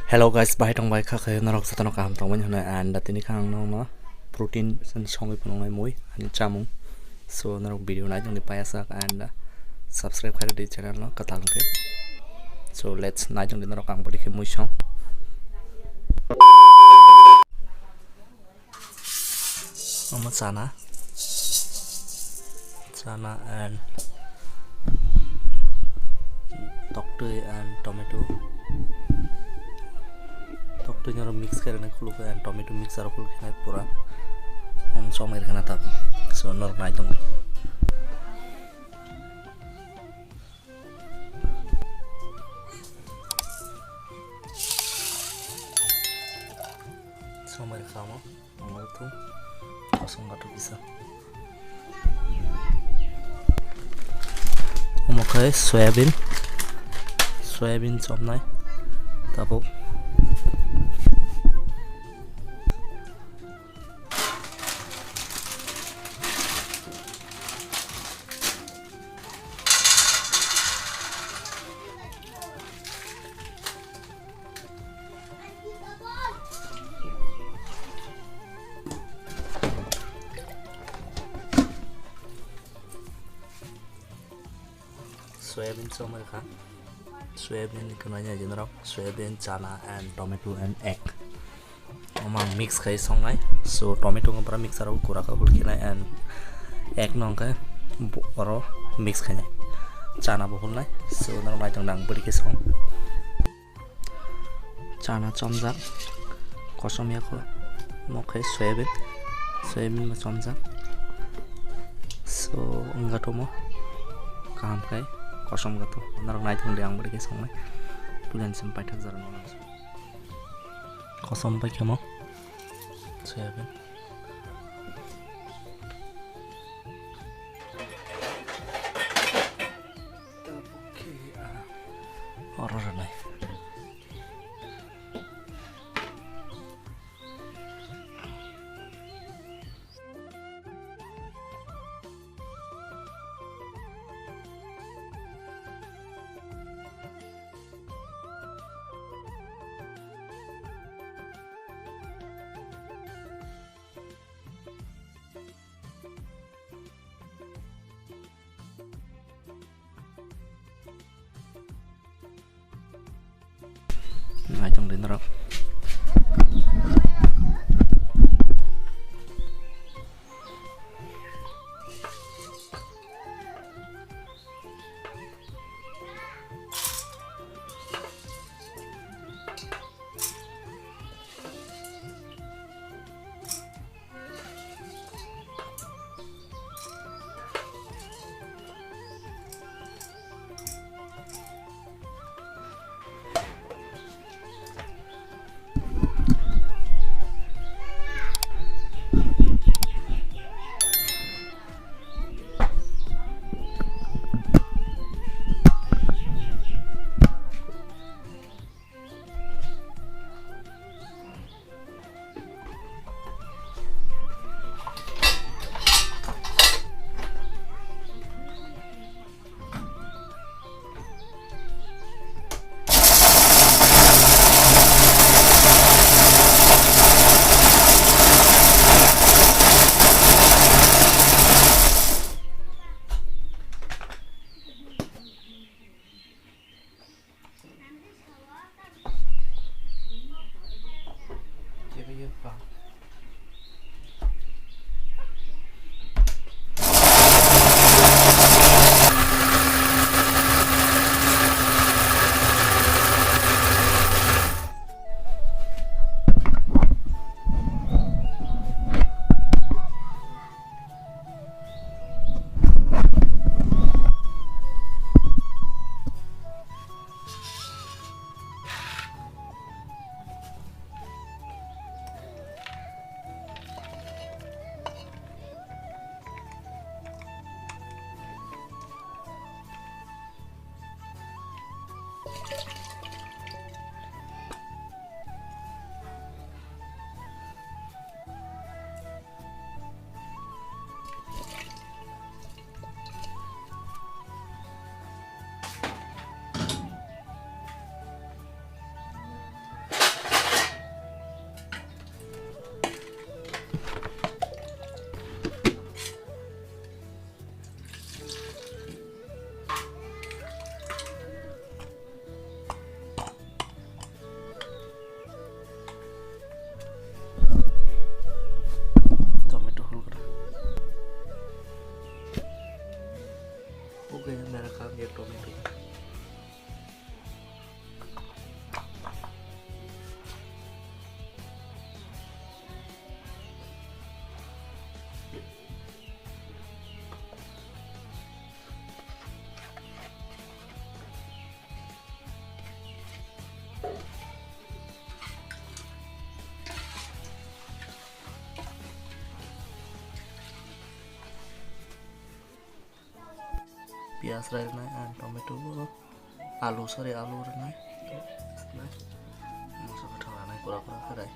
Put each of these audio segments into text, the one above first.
Hello guys, bahai tong bai kha khay narok satano kam tong ban hona and tini khang no protein san song ipon ngai moi ani chamung so narok video nai tong ni payasa and subscribe khai di channel no katal ke so let's nai tong ni narok kang bodi ke moi song Oma chana and toktoy and tomato toktoy nyaro mix karena khulu ke and tomato mix aro khulu ke pura on somai kana tap so nor nai tong somai khamo amar tu kosong gatu bisa omokai soybean chop nai tapok soybean somai kha soybean kenanya general soybean chana and tomato and egg oma mix khai songai so tomato ngapra mix aro kura ka hulkina and egg nongka oro mix khane chana bohol nai so nang mai tong dang buri ke song chana chomjak kosomia ko mokai soybean ma chomjak so ngato mo kaham kai kosom gato narok nai tong diang bari ke song nai pulan sampai thak jaran mo kosom pai kemo soybean horror nai nai tong din narok pias rai nai and tomato alu sorry alu nai nai masa kata nai kura kura kerai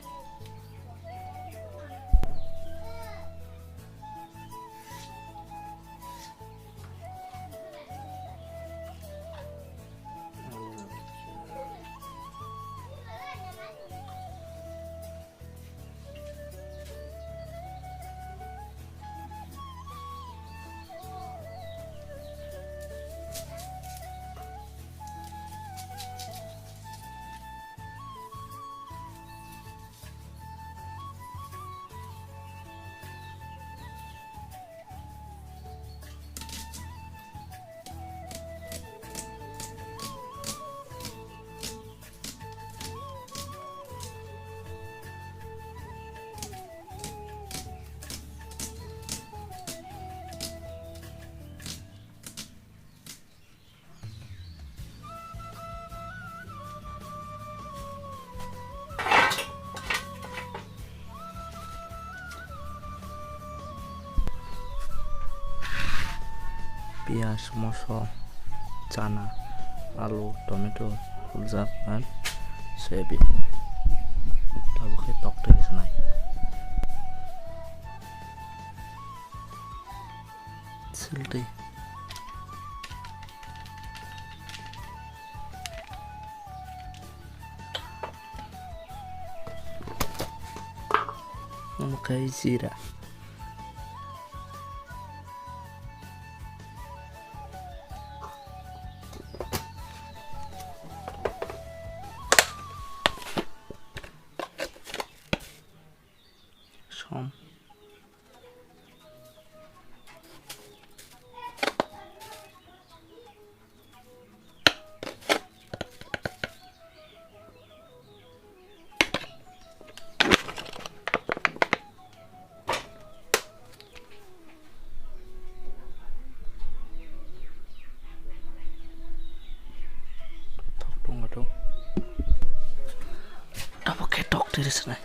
pias moso chana alu tomato fulzak and soybean tabu khai tok teri sanai silti memakai zira som tomato tabu khai tok teri sanai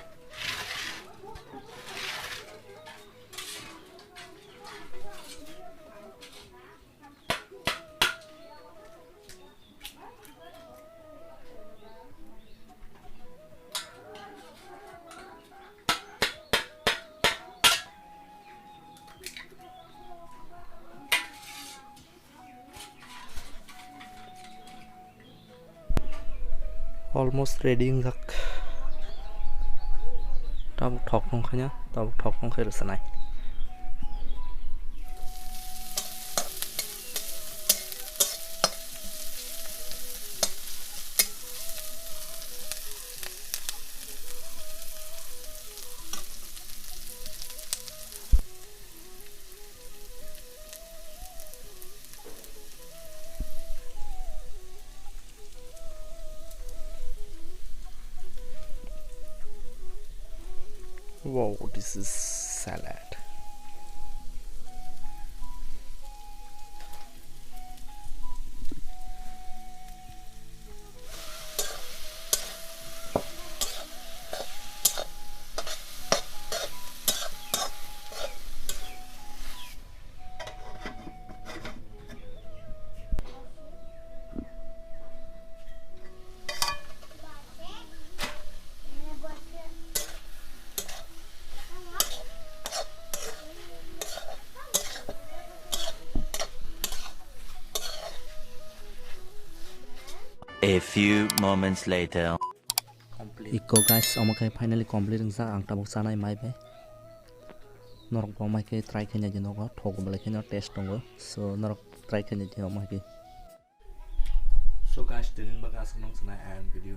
almost ready ngak tabuk thok nong khanya tabuk thok nong khai sanai wow, this is salad. A few moments later. Iko guys, omakai finally complete sa ang tabuk sanai mai be. Norok omai ke try kenya jinogo thok bale kenya test tongo. So norok try kenya jinogo omai ke. So guys, dinin bagas nong sanai and video